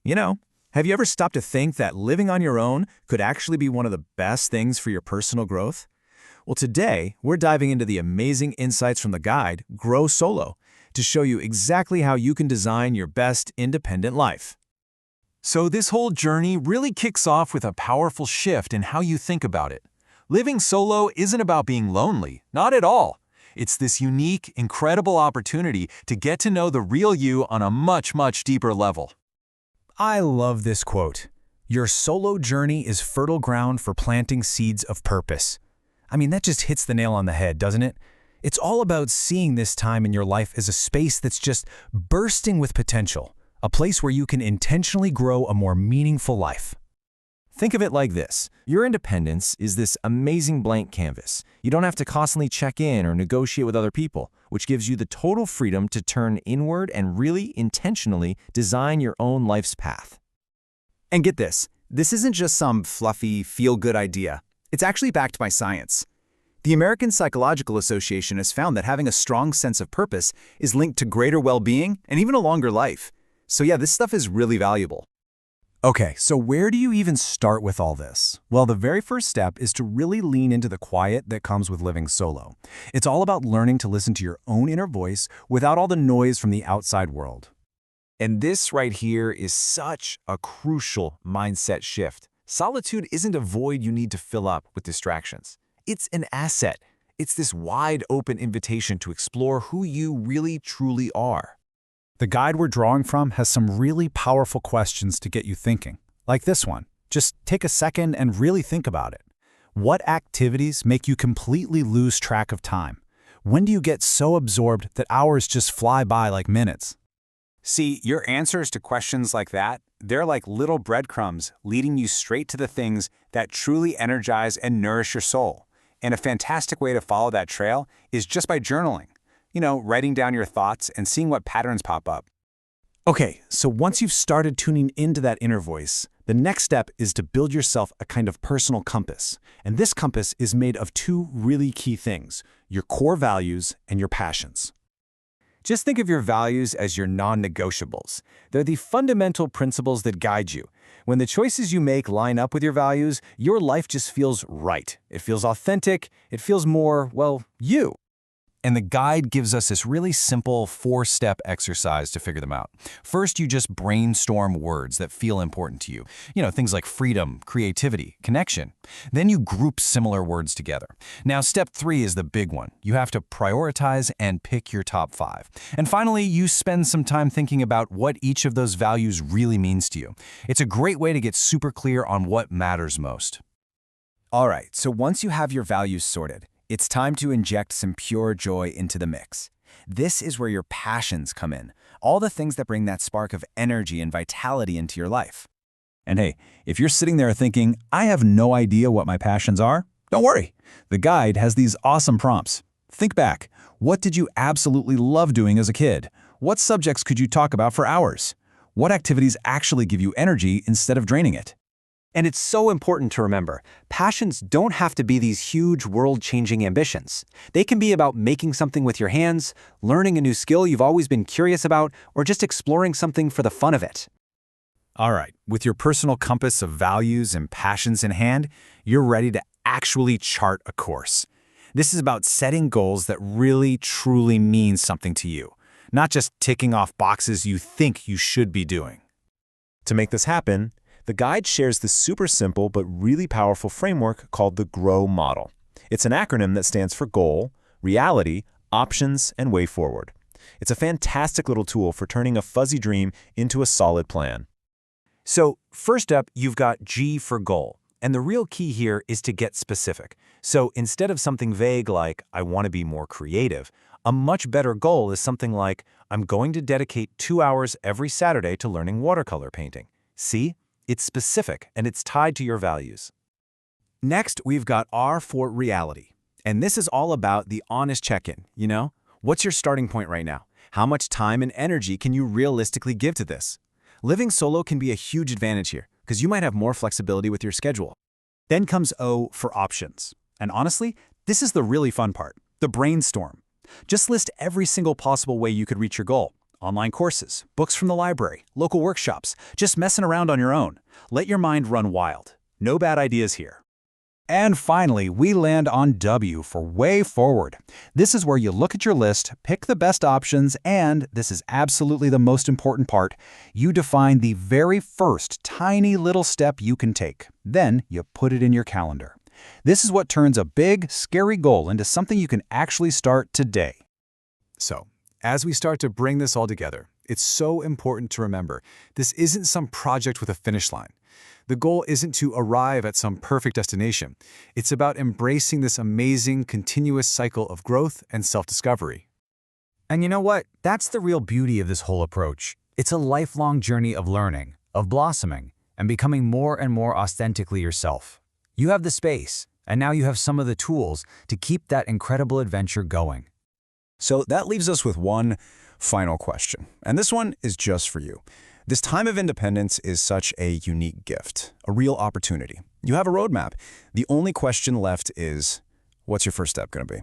You know, have you ever stopped to think that living on your own could actually be one of the best things for your personal growth? Well, today, we're diving into the amazing insights from the guide, Grow Solo, to show you exactly how you can design your best independent life. So this whole journey really kicks off with a powerful shift in how you think about it. Living solo isn't about being lonely, not at all. It's this unique, incredible opportunity to get to know the real you on a much, much deeper level. I love this quote. Your solo journey is fertile ground for planting seeds of purpose. I mean, that just hits the nail on the head, doesn't it? It's all about seeing this time in your life as a space that's just bursting with potential, a place where you can intentionally grow a more meaningful life. Think of it like this. Your independence is this amazing blank canvas. You don't have to constantly check in or negotiate with other people, which gives you the total freedom to turn inward and really intentionally design your own life's path. And get this isn't just some fluffy, feel-good idea. It's actually backed by science. The American Psychological Association has found that having a strong sense of purpose is linked to greater well-being and even a longer life. So yeah, this stuff is really valuable. Okay, so where do you even start with all this? Well, the very first step is to really lean into the quiet that comes with living solo. It's all about learning to listen to your own inner voice without all the noise from the outside world. And this right here is such a crucial mindset shift. Solitude isn't a void you need to fill up with distractions. It's an asset. It's this wide open invitation to explore who you really truly are. The guide we're drawing from has some really powerful questions to get you thinking, like this one. Just take a second and really think about it. What activities make you completely lose track of time? When do you get so absorbed that hours just fly by like minutes? See, your answers to questions like that, they're like little breadcrumbs leading you straight to the things that truly energize and nourish your soul. And a fantastic way to follow that trail is just by journaling. Writing down your thoughts and seeing what patterns pop up. Okay, so once you've started tuning into that inner voice, the next step is to build yourself a kind of personal compass. And this compass is made of two really key things, your core values and your passions. Just think of your values as your non-negotiables. They're the fundamental principles that guide you. When the choices you make line up with your values, your life just feels right. It feels authentic. It feels more, well, you. And the guide gives us this really simple 4-step exercise to figure them out. First, you just brainstorm words that feel important to you. Things like freedom, creativity, connection. Then you group similar words together. Now, step 3 is the big one. You have to prioritize and pick your top 5. And finally, you spend some time thinking about what each of those values really means to you. It's a great way to get super clear on what matters most. All right, so once you have your values sorted, it's time to inject some pure joy into the mix. This is where your passions come in, all the things that bring that spark of energy and vitality into your life. And hey, if you're sitting there thinking, I have no idea what my passions are, don't worry. The guide has these awesome prompts. Think back. What did you absolutely love doing as a kid? What subjects could you talk about for hours? What activities actually give you energy instead of draining it? And it's so important to remember, passions don't have to be these huge world-changing ambitions. They can be about making something with your hands, learning a new skill you've always been curious about, or just exploring something for the fun of it. All right, with your personal compass of values and passions in hand, you're ready to actually chart a course. This is about setting goals that really, truly mean something to you, not just ticking off boxes you think you should be doing. To make this happen, the guide shares the super simple but really powerful framework called the GROW model. It's an acronym that stands for goal, reality, options, and way forward. It's a fantastic little tool for turning a fuzzy dream into a solid plan. So first up, you've got G for goal. And the real key here is to get specific. So instead of something vague like, I want to be more creative, a much better goal is something like, I'm going to dedicate 2 hours every Saturday to learning watercolor painting. See? It's specific, and it's tied to your values. Next, we've got R for reality. And this is all about the honest check-in, What's your starting point right now? How much time and energy can you realistically give to this? Living solo can be a huge advantage here, because you might have more flexibility with your schedule. Then comes O for options. And honestly, this is the really fun part, the brainstorm. Just list every single possible way you could reach your goal. Online courses, books from the library, local workshops, just messing around on your own. Let your mind run wild. No bad ideas here. And finally, we land on W for way forward. This is where you look at your list, pick the best options, and, this is absolutely the most important part, you define the very first tiny little step you can take. Then you put it in your calendar. This is what turns a big, scary goal into something you can actually start today. So, as we start to bring this all together, it's so important to remember this isn't some project with a finish line. The goal isn't to arrive at some perfect destination. It's about embracing this amazing, continuous cycle of growth and self-discovery. And you know what? That's the real beauty of this whole approach. It's a lifelong journey of learning, of blossoming, and becoming more and more authentically yourself. You have the space, and now you have some of the tools to keep that incredible adventure going. So that leaves us with one final question, and this one is just for you. This time of independence is such a unique gift, a real opportunity. You have a roadmap. The only question left is, what's your first step going to be?